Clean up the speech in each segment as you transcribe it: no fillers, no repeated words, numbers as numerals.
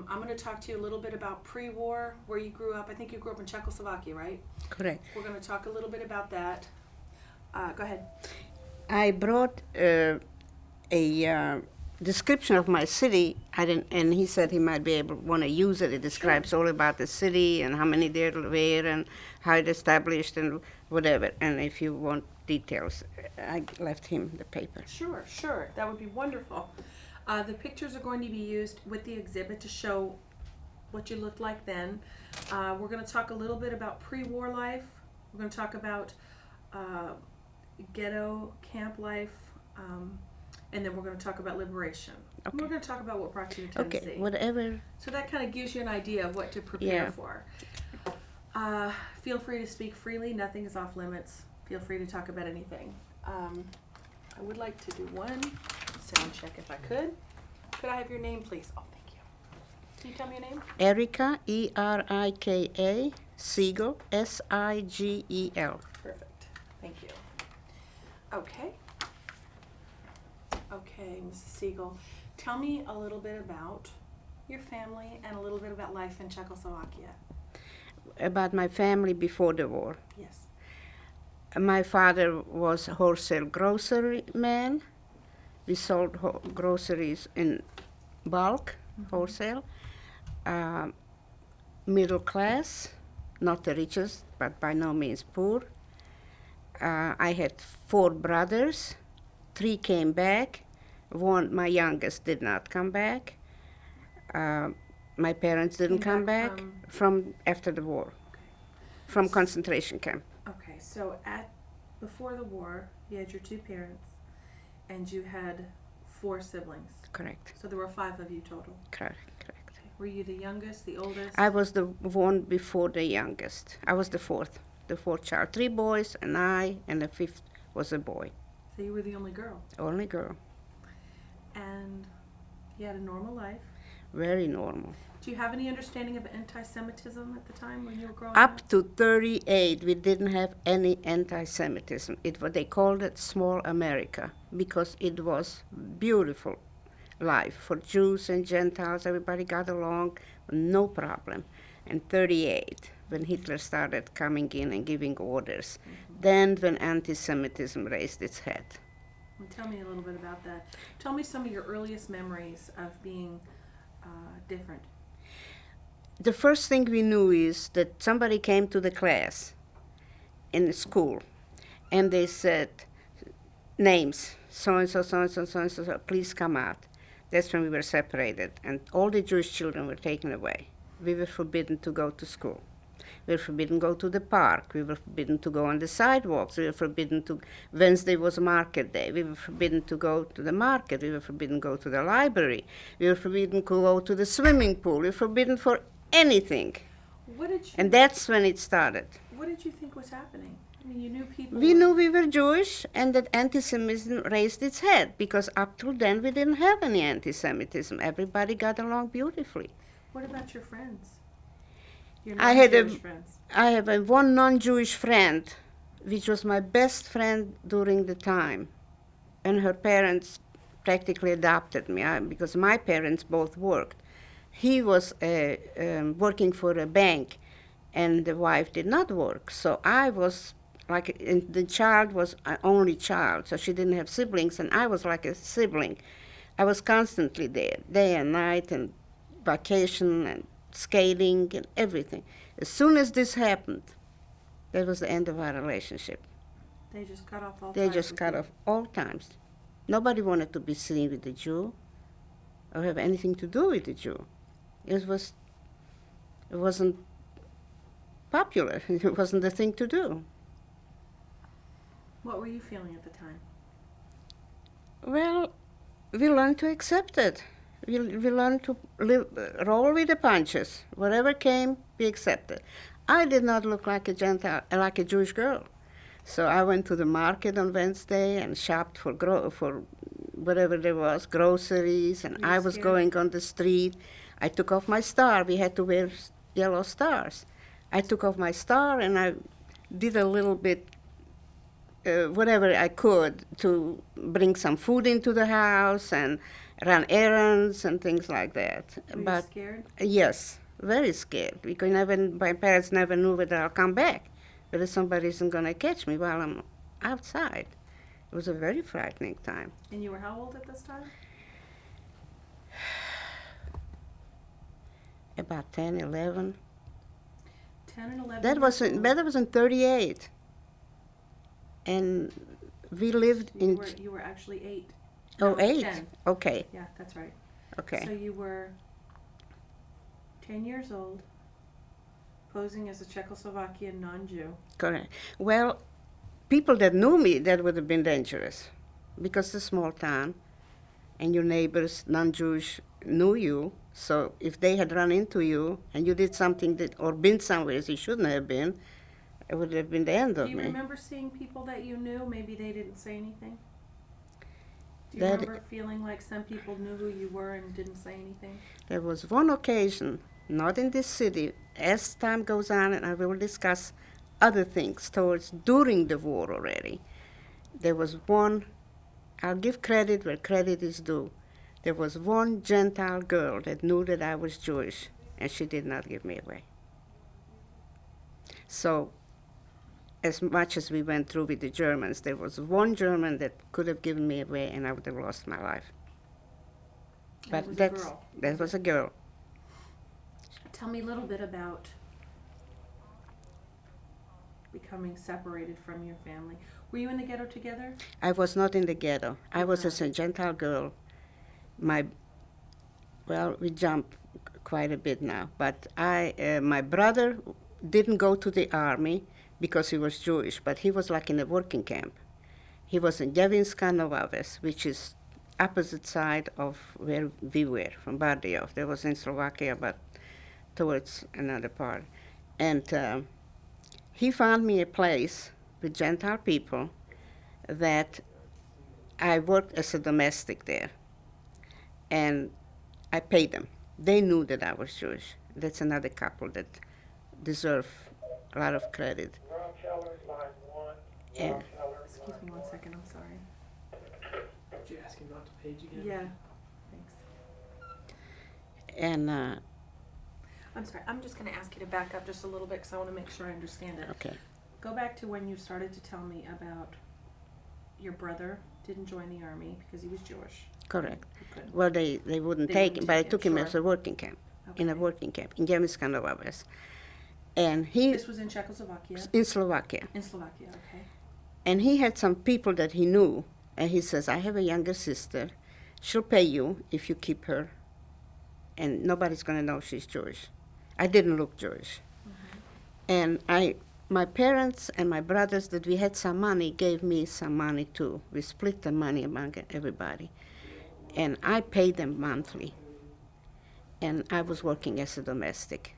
I'm going to talk to you a little bit about pre-war, where you grew up. I think you grew up in Czechoslovakia, right? Correct. We're going to talk a little bit about that. Go ahead. I brought a description of my city. And he said he might be able want to use it. It describes all about the city and how many there were and how it established and whatever. And if you want details, I left him the paper. Sure. That would be wonderful. The pictures are going to be used with the exhibit to show what you looked like then. We're going to talk a little bit about pre-war life. We're going to talk about ghetto camp life, and then we're going to talk about liberation. Okay. And we're going to talk about what brought you to Tennessee. Okay, whatever. So that kind of gives you an idea of what to prepare for. Feel free to speak freely. Nothing is off limits. Feel free to talk about anything. I would like to do one sound check if I could. Could I have your name, please? Oh, thank you. Can you tell me your name? Erika, Erika, Sigel, Sigel. Perfect. Thank you. Okay, Mrs. Siegel, tell me a little bit about your family and a little bit about life in Czechoslovakia. About my family before the war. Yes. My father was a wholesale grocery man. We sold groceries in bulk, wholesale. Middle class, not the richest, but by no means poor. I had 4 brothers. 3 came back. One, my youngest, did not come back. My parents didn't come back from after the war, from concentration camp. Okay, so before the war, you had your 2 parents, and you had 4 siblings. Correct. So there were 5 of you total. Correct. Were you the youngest, the oldest? I was the one before the youngest. I was the fourth child. 3 boys and I, and the 5th was a boy. So you were the only girl. Only girl. And you had a normal life. Very normal. Do you have any understanding of anti-Semitism at the time when you were growing up? Up to 38, we didn't have any anti-Semitism. They called it small America because it was beautiful life for Jews and Gentiles. Everybody got along, no problem. And 38, when Hitler started coming in and giving orders, then when anti-Semitism raised its head. Well, tell me a little bit about that. Tell me some of your earliest memories of being different. The first thing we knew is that somebody came to the class in the school, and they said, names, so-and-so, so-and-so, so-and-so, please come out. That's when we were separated, and all the Jewish children were taken away. We were forbidden to go to school. We were forbidden to go to the park. We were forbidden to go on the sidewalks. We were forbidden to, Wednesday was market day. We were forbidden to go to the market. We were forbidden to go to the library. We were forbidden to go to the swimming pool. We were forbidden for anything. And that's when it started. What did you think was happening? I mean, you knew people... We knew we were Jewish and that anti-Semitism raised its head, because up till then we didn't have any anti-Semitism. Everybody got along beautifully. What about your friends? Your I non-Jewish friends? I have one non-Jewish friend, which was my best friend during the time. And her parents practically adopted me because my parents both worked. He was working for a bank, and the wife did not work. So I was and the child was an only child, so she didn't have siblings, and I was like a sibling. I was constantly there, day and night, and vacation, and skating, and everything. As soon as this happened, that was the end of our relationship. They just cut off all They just cut off all times. Nobody wanted to be seen with a Jew or have anything to do with a Jew. It wasn't popular. It wasn't the thing to do. What were you feeling at the time? Well, we learned to accept it. We learned to roll with the punches. Whatever came, we accepted. I did not look like a Gentile, like a Jewish girl. So I went to the market on Wednesday and shopped for whatever there was, groceries, and I was going on the street. I took off my star. We had to wear yellow stars. I took off my star and I did a little bit, whatever I could, to bring some food into the house, and run errands and things like that. Were But you scared? yes, very scared because my parents never knew whether I'll come back, whether somebody isn't going to catch me while I'm outside. It was a very frightening time. And you were how old at this time? About 10, 11. 10 and 11 That was years in, old. that was in 38. And we lived in... You were actually 8. Oh, No, 8? 10. Okay, Yeah, that's right. okay. So you were 10 years old, posing as a Czechoslovakian non-Jew. Correct. Well, people that knew me, that would have been dangerous because it's a small town and your neighbors, non-Jewish, knew you. So if they had run into you and you did something that, or been somewhere you shouldn't have been, it would have been the end Do of you me. remember seeing people that you knew? Maybe they didn't say anything? Do you That- remember feeling like some people knew who you were and didn't say anything? There was one occasion, not in this city, as time goes on, and I will discuss other things during the war already. There was one, I'll give credit where credit is due. There was one Gentile girl that knew that I was Jewish, and she did not give me away. So, as much as we went through with the Germans, there was one German that could have given me away, and I would have lost my life. That But was a that's, girl. that was a girl. Tell me a little bit about becoming separated from your family. Were you in the ghetto together? I was not in the ghetto. I was Uh-huh. a Gentile girl. Well, we jump quite a bit now, but my brother didn't go to the army because he was Jewish, but he was like in a working camp. He was in Javinska Novaves, which is opposite side of where we were, from Bardejov. That was in Slovakia, but towards another part. And he found me a place with Gentile people that I worked as a domestic there. And I paid them. They knew that I was Jewish. That's another couple that deserve a lot of credit. And Excuse me 1 second, I'm sorry. Did you ask him not to page again? Yeah, thanks. and I'm sorry, I'm just gonna ask you to back up just a little bit because I wanna make sure I understand it. okay, Go back to when you started to tell me about your brother didn't join the army because he was Jewish. correct. He couldn't. Well, they wouldn't They take wouldn't him, but I take him, took him sure. as a working camp, in a Okay. working camp in Javinska Novaves. And he, This was in Czechoslovakia? in Slovakia. In Slovakia, okay. And he had some people that he knew, and he says, I have a younger sister. She'll pay you if you keep her, and nobody's going to know she's Jewish. I didn't look Jewish. And my parents and my brothers, that we had some money, gave me some money too. We split the money among everybody. And I paid them monthly. And I was working as a domestic.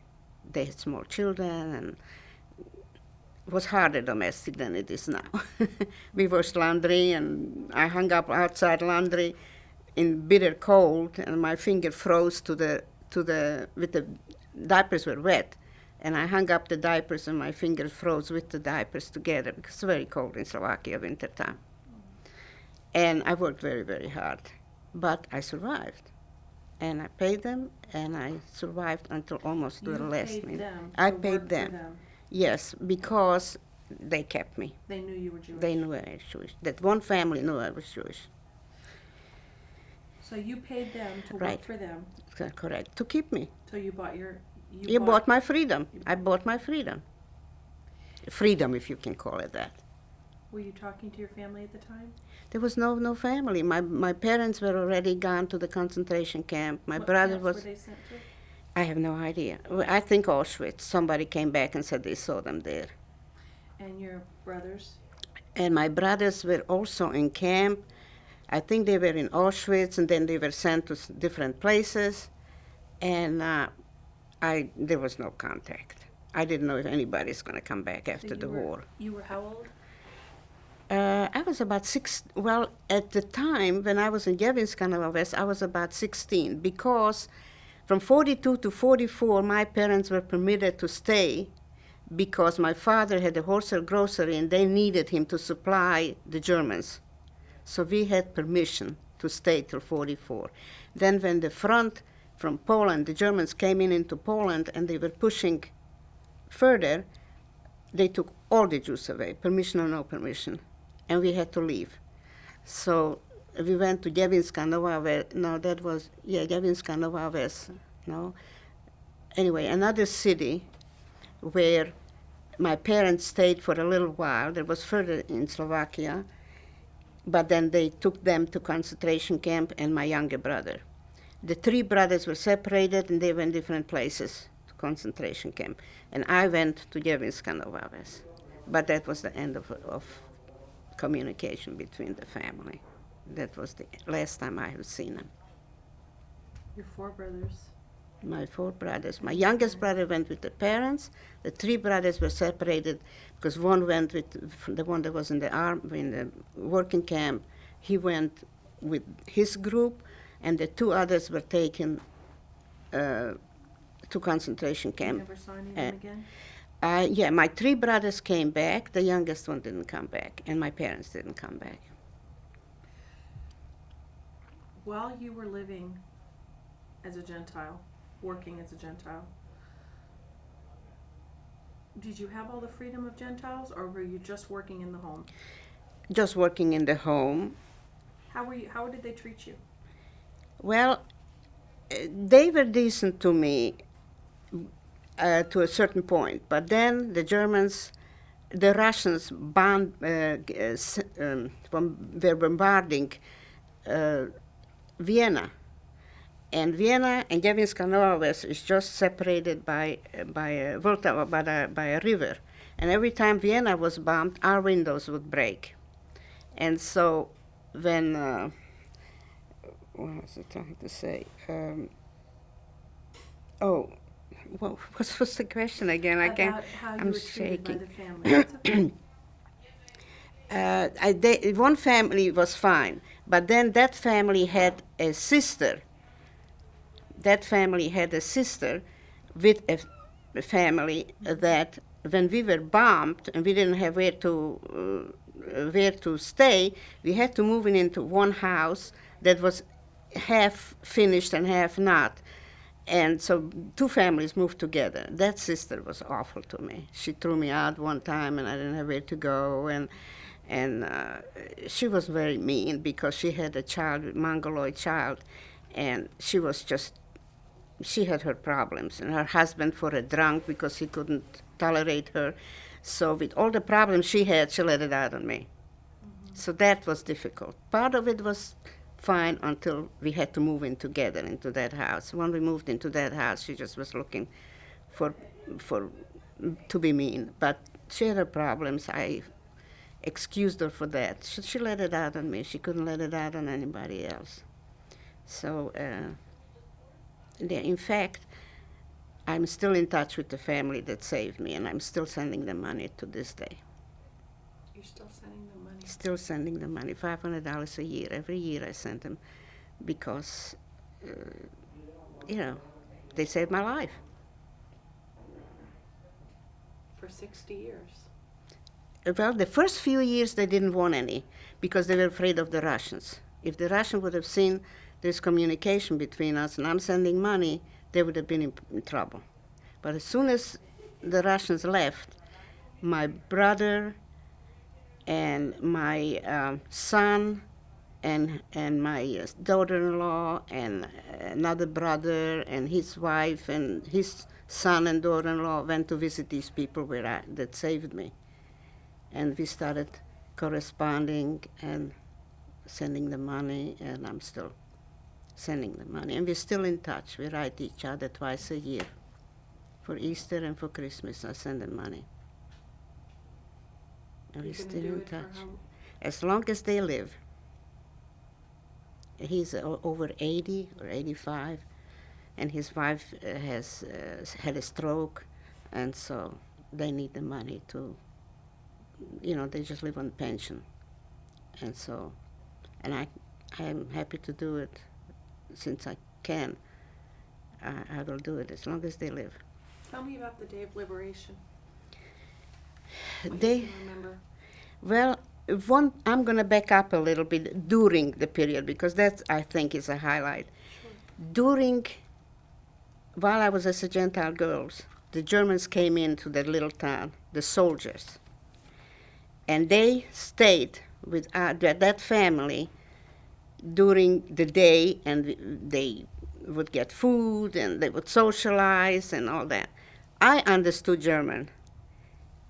They had small children, and it was harder domestic than it is now. We washed laundry, and I hung up outside laundry in bitter cold, and my finger froze with the diapers were wet, and I hung up the diapers, and my fingers froze with the diapers together because it's very cold in Slovakia winter time. And I worked very, very hard, but I survived, and I paid them, and I survived until almost to the last You paid minute. them I to paid work for them. Yes, because they kept me. They knew you were Jewish. They knew I was Jewish. That one family knew I was Jewish. So you paid them to Right. work for them. Correct. To keep me. So you bought your. You bought my freedom. I bought my freedom. Freedom, if you can call it that. Were you talking to your family at the time? There was no family. My parents were already gone to the concentration camp. My What brother camps was. Were they sent to? I have no idea. I think Auschwitz. Somebody came back and said they saw them there. And your brothers? And my brothers were also in camp. I think they were in Auschwitz, and then they were sent to different places. And there was no contact. I didn't know if anybody's going to come back after So the you were- war. You were how old? I was about 6. Well, at the time when I was in Javinska Novaves, I was about 16, because from 42 to 44, my parents were permitted to stay because my father had a wholesale grocery and they needed him to supply the Germans. So we had permission to stay till 44. Then when the front from Poland, the Germans came into Poland and they were pushing further, they took all the Jews away, permission or no permission, and we had to leave. So we went to Dziewinska Nowa Ves, Dziewinska Nowa Ves, no? Anyway, another city where my parents stayed for a little while. That was further in Slovakia, but then they took them to concentration camp and my younger brother. The three brothers were separated and they went different places to concentration camp. And I went to Dziewinska Nowa Ves. But that was the end of communication between the family. That was the last time I have seen them. Your four brothers. My four brothers. My youngest brother went with the parents. The three brothers were separated because one went with the one that was in the working camp. He went with his group, and the two others were taken to concentration You camp. never saw any of them again? Yeah, my three brothers came back. The youngest one didn't come back, and my parents didn't come back. While you were living as a Gentile, working as a Gentile, did you have all the freedom of Gentiles, or were you just working in the home? Just working in the home. How did they treat you? Well, they were decent to me to a certain point, but then the Russians were bombarding Vienna. And Vienna and Dziewinska Nowa Ves is just separated by Vltava, by a river. And every time Vienna was bombed, our windows would break. And so when, what was I trying to say? What was the question again? About how you were treated by the family. That's okay. One family was fine, but then that family had a sister. That family had a sister with a family that when we were bombed and we didn't have where to stay, we had to move into one house that was half finished and half not. And so two families moved together. That sister was awful to me. She threw me out one time and I didn't have where to go. And she was very mean because she had a child, Mongoloid child, and she had her problems. And her husband for a drunk because he couldn't tolerate her. So with all the problems she had, she let it out on me. Mm-hmm. So that was difficult. Part of it was fine until we had to move in together into that house. When we moved into that house, she just was looking for to be mean. But she had her problems. I excused her for that. She let it out on me. She couldn't let it out on anybody else. So, in fact, I'm still in touch with the family that saved me, and I'm still sending them money to this day. You're still sending them money? Still sending them money, $500 a year. Every year I send them because, they saved my life. For 60 years? Well, the first few years they didn't want any because they were afraid of the Russians. If the Russians would have seen there's communication between us and I'm sending money, they would have been in trouble. But as soon as the Russians left, my brother and my son and my daughter-in-law and another brother and his wife and his son and daughter-in-law went to visit these people that saved me. And we started corresponding and sending the money, and I'm still sending the money. And we're still in touch. We write each other twice a year. For Easter and for Christmas, I send them money. And we're still in touch. As long as they live. He's over 80 or 85, and his wife has had a stroke, and so they need the money to, they just live on pension. And so, and I'm happy to do it since I can. I will do it as long as they live. Tell me about the Day of Liberation. They, you can remember. well, I'm going to back up a little bit during the period, because that, I think, is a highlight. During, while I was as a Gentile girl, the Germans came into that little town, the soldiers, and they stayed with that family during the day, and they would get food, and they would socialize and all that. I understood German,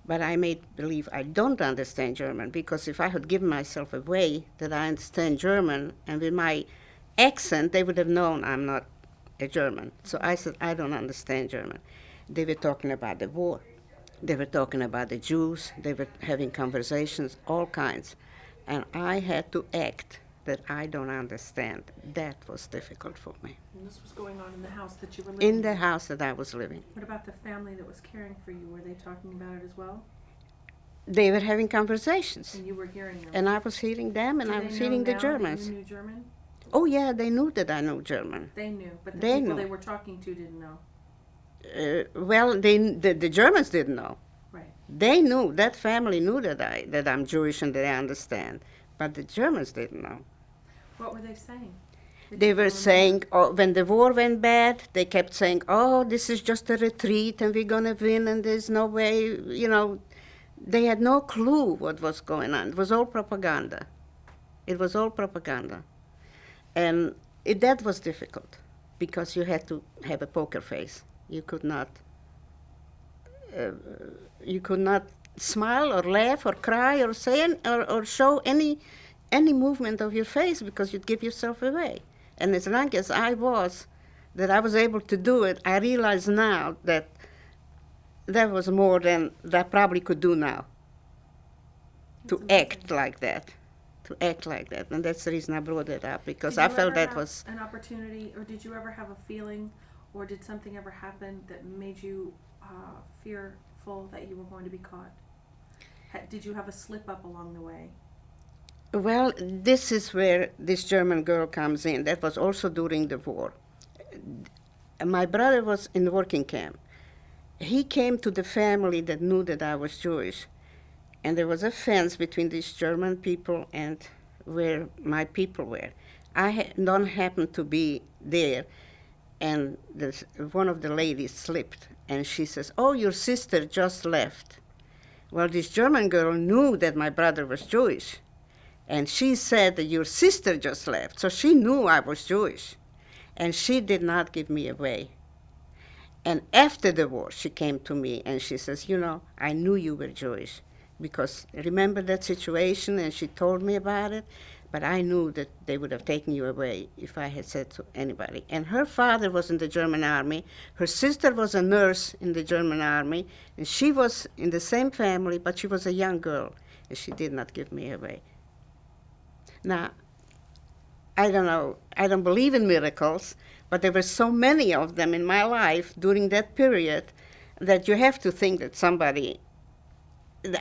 but I made believe I don't understand German, because if I had given myself away that I understand German, and with my accent, they would have known I'm not a German. So I said, I don't understand German. They were talking about the war. They were talking about the Jews. They were having conversations, all kinds. And I had to act that I don't understand. That was difficult for me. And this was going on in the house that you were living In the house that I was living. What about the family that was caring for you? Were they talking about it as well? They were having conversations. And you were hearing them? And I was hearing them, and Do I they was know hearing the now that Germans. you knew German? Oh, yeah, they knew that I knew German. They knew, but the They people knew. they were talking to didn't know. Well, the Germans didn't know. Right. They knew, that family knew that I'm Jewish and that I understand, but the Germans didn't know. What were they saying? They were saying, oh, when the war went bad, they kept saying, oh, this is just a retreat and we're going to win and there's no way, you know. They had no clue what was going on. It was all propaganda. It was all propaganda. And that was difficult, because you had to have a poker face. You could not smile or laugh or cry or say or show any movement of your face, because you'd give yourself away. And as long as I was able to do it, I realize now that was more than I probably could do now. To act like that. And that's the reason I brought it up, because I felt that was an opportunity, or did you ever have a feeling, or did something ever happen that made you fearful that you were going to be caught? Did you have a slip up along the way? Well, this is where this German girl comes in. That was also during the war. My brother was in the working camp. He came to the family that knew that I was Jewish. And there was a fence between these German people and where my people were. I don't happen to be there, and one of the ladies slipped, and she says, oh, your sister just left. Well, this German girl knew that my brother was Jewish, and she said that your sister just left, so she knew I was Jewish, and she did not give me away. And after the war, she came to me, and she says, you know, I knew you were Jewish, because remember that situation, and she told me about it, but I knew that they would have taken you away if I had said to anybody. And her father was in the German army, her sister was a nurse in the German army, and she was in the same family, but she was a young girl, and she did not give me away. Now, I don't know, I don't believe in miracles, but there were so many of them in my life during that period that you have to think that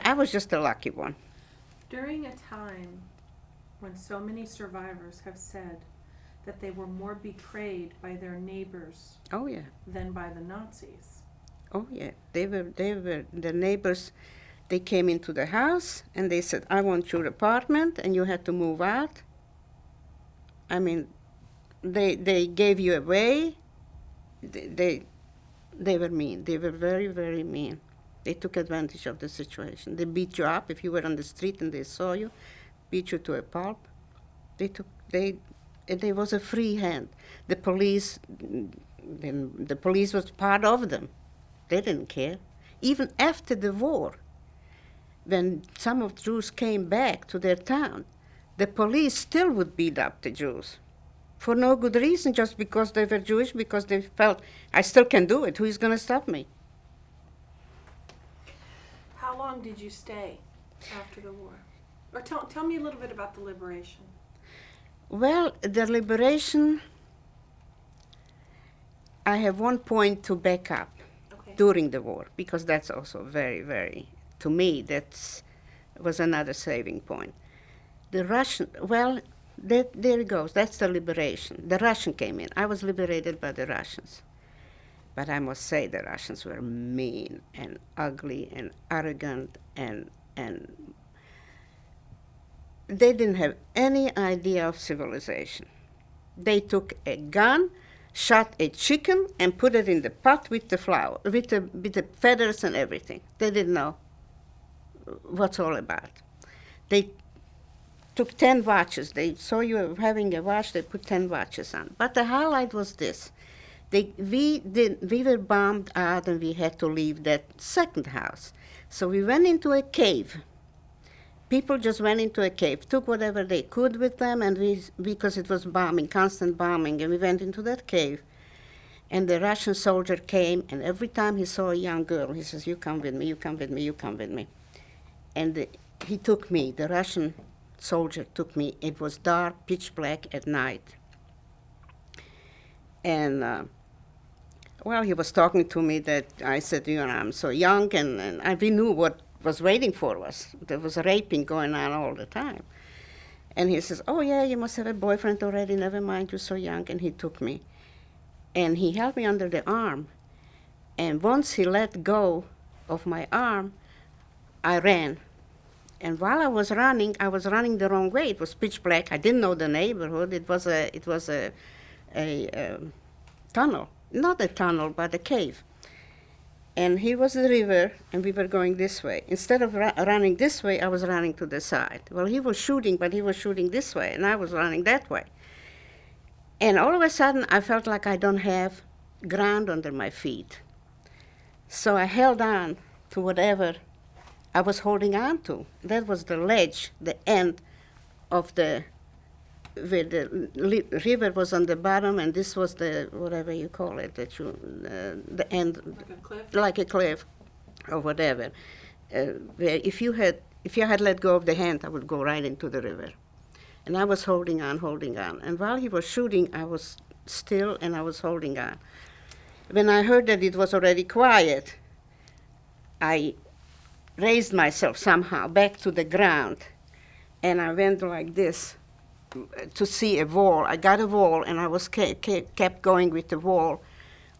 I was just a lucky one. During a time when so many survivors have said that they were more betrayed by their neighbors Oh, yeah. than by the Nazis. Oh, yeah. They were, the neighbors, they came into the house and they said, I want your apartment and you had to move out. I mean, they gave you away. They were mean. They were very, very mean. They took advantage of the situation. They beat you up if you were on the street and they saw you, beat you to a pulp. There was a free hand. The police was part of them. They didn't care. Even after the war, when some of the Jews came back to their town, the police still would beat up the Jews for no good reason, just because they were Jewish, because they felt, I still can do it. Who is going to stop me? How long did you stay after the war? Or tell me a little bit about the liberation. Well, the liberation, I have one point to back up. Okay. During the war, because that's also very, very, to me, that was another saving point. The Russian, well, there it goes, that's the liberation. The Russian came in. I was liberated by the Russians. But I must say the Russians were mean and ugly and arrogant and they didn't have any idea of civilization. They took a gun, shot a chicken, and put it in the pot with the flour, with the feathers and everything. They didn't know what's all about. They took 10 watches. They saw you having a watch, they put 10 watches on. But the highlight was this. We were bombed out and we had to leave that second house. So we went into a cave. People just went into a cave, took whatever they could with them, and because it was bombing, constant bombing, and we went into that cave. And the Russian soldier came, and every time he saw a young girl, he says, "You come with me, you come with me, you come with me." And he took me, the Russian soldier took me. It was dark, pitch black at night. And, well, he was talking to me that I said, I'm so young, and we knew what was waiting for us. There was raping going on all the time. And he says, "Oh, yeah, you must have a boyfriend already. Never mind, you're so young." And he took me. And he held me under the arm. And once he let go of my arm, I ran. And while I was running the wrong way. It was pitch black. I didn't know the neighborhood. It was a tunnel. Not a tunnel, but a cave. And he was the river, and we were going this way. Instead of running this way, I was running to the side. Well, he was shooting, but he was shooting this way, and I was running that way. And all of a sudden, I felt like I don't have ground under my feet. So I held on to whatever I was holding on to. That was the ledge, the end of where the river was on the bottom, and this was the, whatever you call it, the end. Like a cliff? Like a cliff, or whatever. Where if you had let go of the hand, I would go right into the river. And I was holding on. And while he was shooting, I was still and I was holding on. When I heard that it was already quiet, I raised myself somehow back to the ground, and I went like this to see a wall. I got a wall, and I was kept going with the wall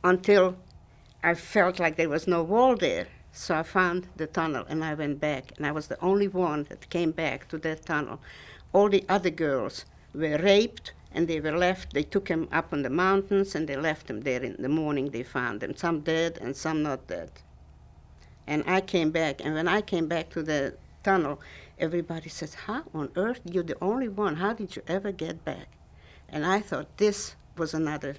until I felt like there was no wall there. So I found the tunnel, and I went back, and I was the only one that came back to that tunnel. All the other girls were raped, and they were left. They took them up on the mountains, and they left them there. In the morning, they found them, some dead and some not dead. And I came back, and when I came back to the tunnel, everybody says, "How on earth? You're the only one. How did you ever get back?" And I thought this was another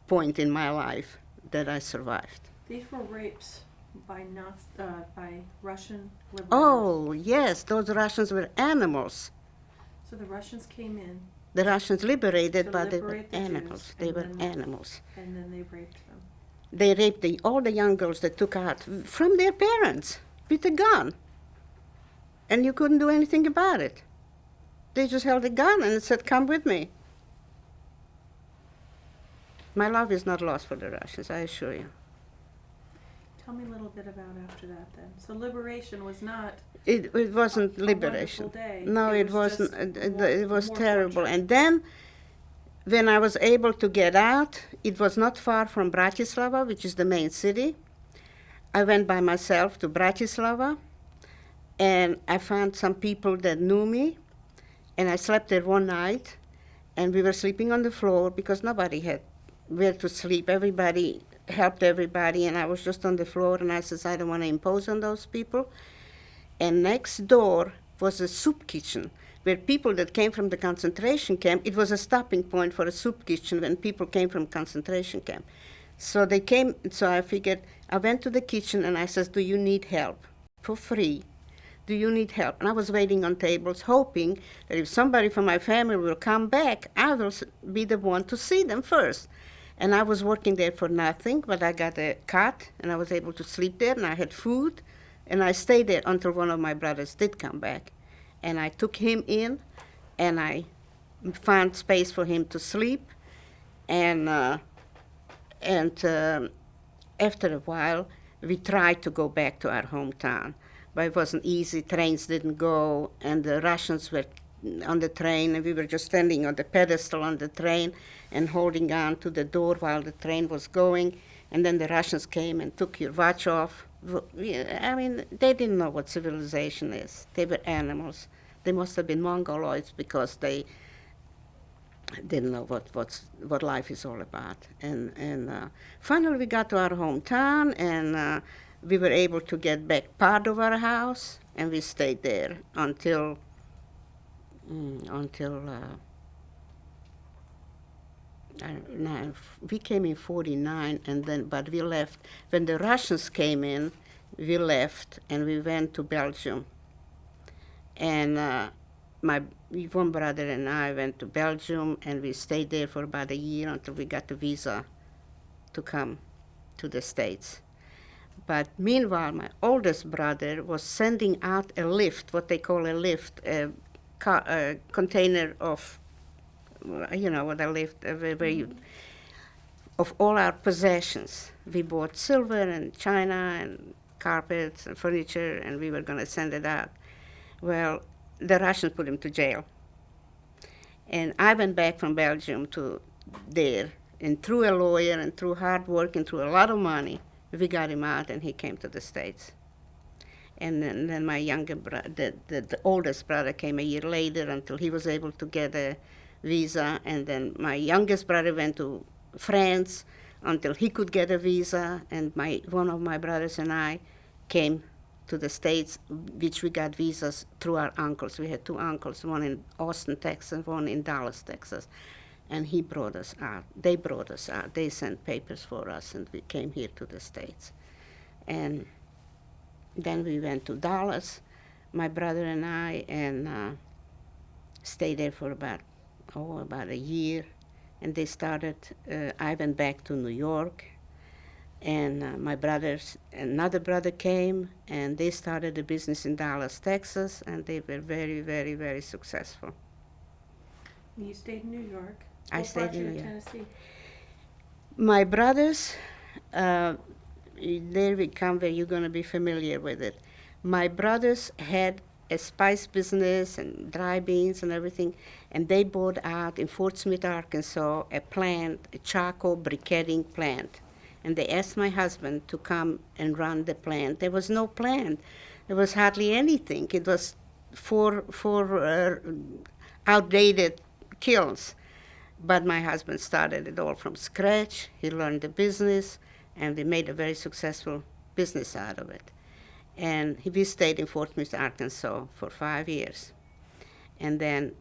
point in my life that I survived. These were rapes by Russian liberators. Oh, yes, those Russians were animals. So the Russians came in. The Russians liberated, To but they were liberate the animals. Jews, They and were then- animals. And then they raped them. They raped all the young girls that took out from their parents with a gun. And you couldn't do anything about it. They just held a gun and said, "Come with me." My love is not lost for the Russians, I assure you. Tell me a little bit about after that then. So liberation was not It wasn't a liberation. wonderful day. No, it was wasn't. just It was more terrible. torture. And then, when I was able to get out, it was not far from Bratislava, which is the main city. I went by myself to Bratislava, and I found some people that knew me, and I slept there one night, and we were sleeping on the floor because nobody had where to sleep. Everybody helped everybody, and I was just on the floor, and I says, I don't want to impose on those people. And next door was a soup kitchen, where people that came from the concentration camp, it was a stopping point for a soup kitchen when people came from concentration camp. So they came, so I figured, I went to the kitchen and I says, do you need help? For free. Do you need help? And I was waiting on tables, hoping that if somebody from my family will come back, I will be the one to see them first. And I was working there for nothing, but I got a cot, and I was able to sleep there, and I had food, and I stayed there until one of my brothers did come back. And I took him in, and I found space for him to sleep, and after a while, we tried to go back to our hometown. But it wasn't easy. Trains didn't go, and the Russians were on the train, and we were just standing on the pedestal on the train and holding on to the door while the train was going. And then the Russians came and took your watch off. I mean, they didn't know what civilization is. They were animals. They must have been Mongoloids because they didn't know what life is all about. And finally we got to our hometown, and we were able to get back part of our house, and we stayed there until we came in 49, and then but we left when the Russians came in. We left and we went to Belgium, and my one brother and I went to Belgium, and we stayed there for about a year until we got the visa to come to the States. But meanwhile, my oldest brother was sending out a lift, what they call a lift, a container of, you know what a lift, where you, of all our possessions. We bought silver and china and carpets and furniture, and we were going to send it out. Well, the Russians put him to jail. And I went back from Belgium to there, and through a lawyer and through hard work and through a lot of money, we got him out, and he came to the States. And then my younger brother, the oldest brother, came a year later until he was able to get a visa. And then my youngest brother went to France until he could get a visa. And one of my brothers and I came to the States, which we got visas through our uncles. We had two uncles, one in Austin, Texas, one in Dallas, Texas. And he brought us out. They brought us out. They sent papers for us, and we came here to the States. And then we went to Dallas, my brother and I, and stayed there for about a year. And they started, I went back to New York, and another brother came, and they started a business in Dallas, Texas, and they were very, very, very successful. You stayed in New York. I stayed in New York. Tennessee? My brothers, there we come where you're going to be familiar with it. My brothers had a spice business and dry beans and everything, and they bought out in Fort Smith, Arkansas, a charcoal briquetting plant. And they asked my husband to come and run the plant. There was no plant. There was hardly anything. It was four outdated kilns. But my husband started it all from scratch. He learned the business, and we made a very successful business out of it. And we stayed in Fort Smith, Arkansas for 5 years. And then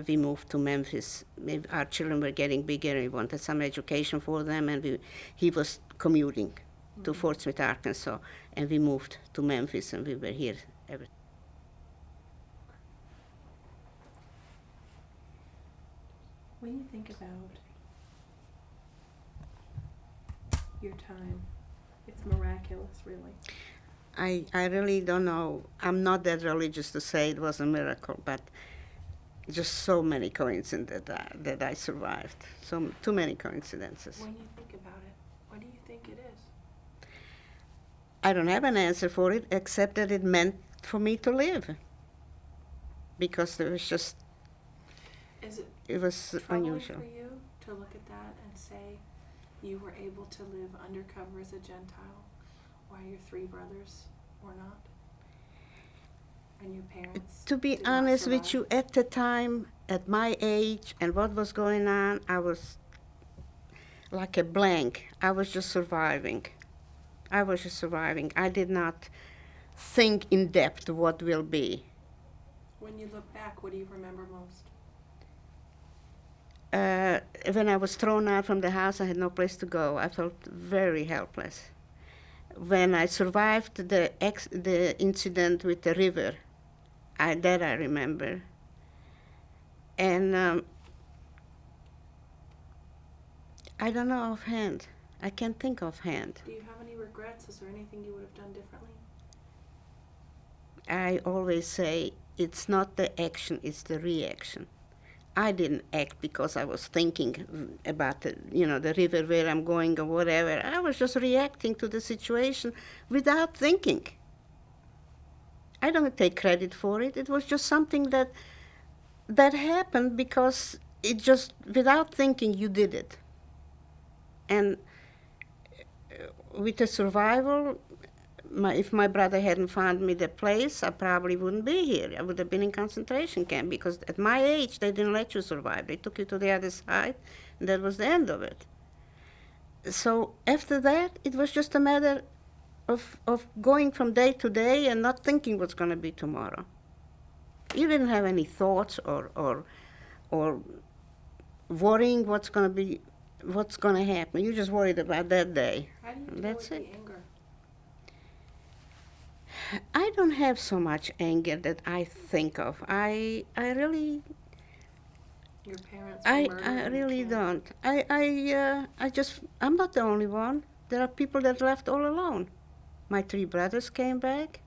we moved to Memphis. Our children were getting bigger, and we wanted some education for them, and he was commuting to Fort Smith, Arkansas, and we moved to Memphis, and we were here ever. When you think about your time, it's miraculous, really. I really don't know. I'm not that religious to say it was a miracle, but just so many coincidences that I survived. Too many coincidences. When you think about it, what do you think it is? I don't have an answer for it, except that it meant for me to live. Because there was just, it was unusual. For you to look at that and say you were able to live undercover as a Gentile while your three brothers were not? And your parents? To be honest with you, at the time, at my age and what was going on, I was like a blank. I was just surviving. I did not think in depth what will be. When you look back, what do you remember most? When I was thrown out from the house, I had no place to go. I felt very helpless. When I survived the incident with the river, that I remember. And I don't know offhand. I can't think offhand. Do you have any regrets? Is there anything you would have done differently? I always say it's not the action, it's the reaction. I didn't act because I was thinking about the river where I'm going or whatever. I was just reacting to the situation without thinking. I don't take credit for it. It was just something that happened because it just, without thinking, you did it. And with the survival, if my brother hadn't found me the place, I probably wouldn't be here. I would have been in concentration camp because at my age, they didn't let you survive. They took you to the other side, and that was the end of it. So after that, it was just a matter of going from day to day and not thinking what's going to be tomorrow. You didn't have any thoughts or worrying what's going to happen. You just worried about that day. How do you deal That's with it. the anger? I don't have so much anger that I think of. I really, Your parents were I murdered in the really camp. don't. I'm not the only one. There are people that left all alone. My 3 brothers came back.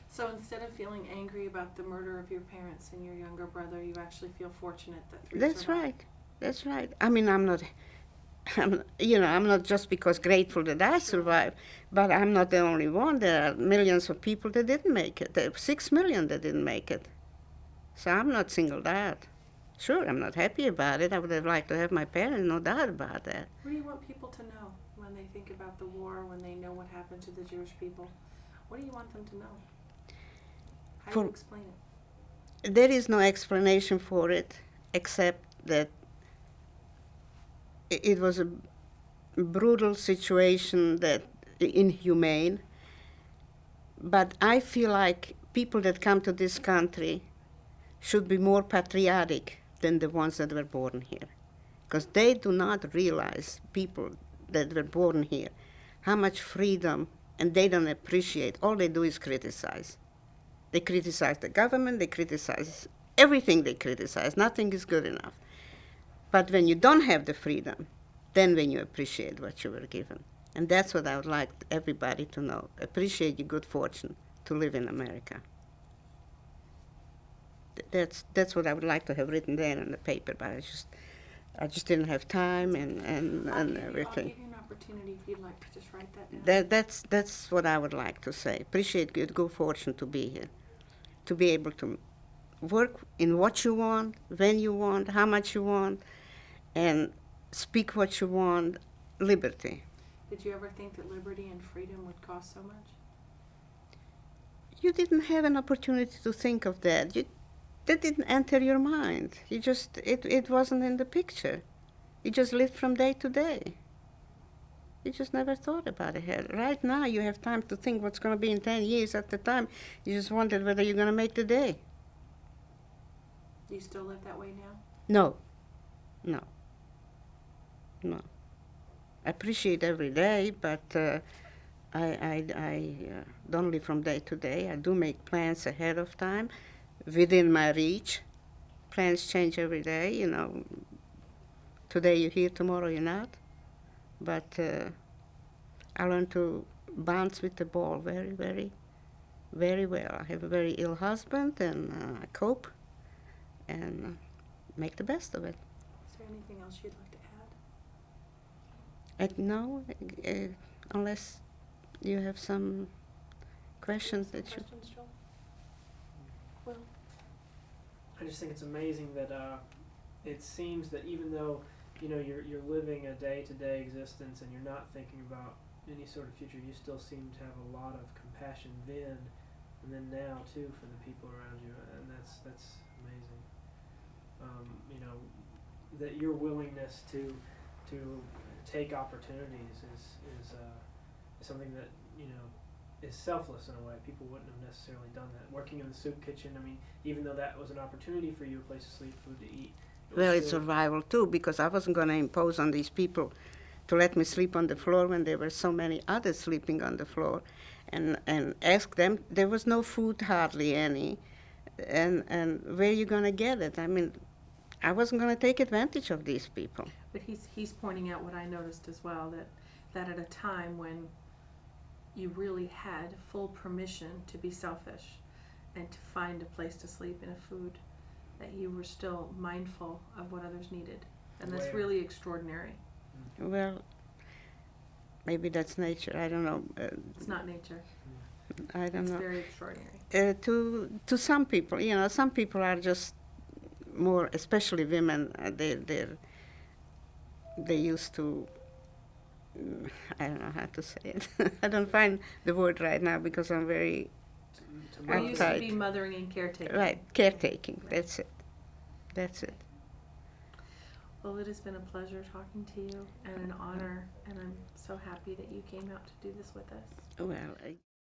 So instead of feeling angry about the murder of your parents and your younger brother, you actually feel fortunate that 3 That's survived. right. That's right. I mean, I'm not just because grateful that I survived, but I'm not the only one. There are millions of people that didn't make it. There are 6 million that didn't make it. So I'm not singled out. Sure, I'm not happy about it. I would have liked to have my parents, no doubt about that. What do you want people to know when they think about the war, when they know what happened to the Jewish people? What do you want them to know? How do you explain it? There is no explanation for it except that it was a brutal situation, that inhumane. But I feel like people that come to this country should be more patriotic than the ones that were born here, because they do not realize, people that were born here, how much freedom, and they don't appreciate. All they do is criticize. They criticize the government, they criticize everything, they criticize. Nothing is good enough. But when you don't have the freedom, then when you appreciate what you were given. And that's what I would like everybody to know. Appreciate your good fortune to live in America. That's what I would like to have written there on the paper, but I just didn't have time and everything. I'll give you an opportunity if you'd like to just write that down. That's what I would like to say. Appreciate good fortune to be here, to be able to work in what you want, when you want, how much you want, and speak what you want. Liberty. Did you ever think that liberty and freedom would cost so much? You didn't have an opportunity to think of that. That didn't enter your mind. It wasn't in the picture. You just lived from day to day. You just never thought about it. Right now, you have time to think what's going to be in 10 years. At the time, you just wondered whether you're going to make the day. Do you still live that way now? No. I appreciate every day, but I don't live from day to day. I do make plans ahead of time, within my reach. Plans change every day, Today you're here, tomorrow you're not. But I learned to bounce with the ball very, very, very well. I have a very ill husband, and I cope and make the best of it. Is there anything else you'd like to add? No, unless you have some questions that you... Questions, Joel? Well, I just think it's amazing that it seems that even though you're living a day-to-day existence and you're not thinking about any sort of future, you still seem to have a lot of compassion then and then now too for the people around you, and that's amazing. That your willingness to take opportunities is something that is selfless in a way. People wouldn't have necessarily done that. Working in the soup kitchen, I mean, even though that was an opportunity for you, a place to sleep, food to eat. Well, it's survival too, because I wasn't going to impose on these people to let me sleep on the floor when there were so many others sleeping on the floor, and ask them. There was no food, hardly any, and where are you going to get it? I mean, I wasn't going to take advantage of these people. but he's pointing out what I noticed as well, that at a time when you really had full permission to be selfish and to find a place to sleep and a food, that you were still mindful of what others needed. And that's really extraordinary. Well, maybe that's nature. I don't know. It's not nature. I don't It's know. very extraordinary. To some people, some people are just more, especially women. They're used to I don't know how to say it. I don't find the word right now because I'm very To Well, you used to Outside. be mothering and caretaking. right caretaking. That's it. That's it. Well, it has been a pleasure talking to you and an honor, and I'm so happy that you came out to do this with us. Well,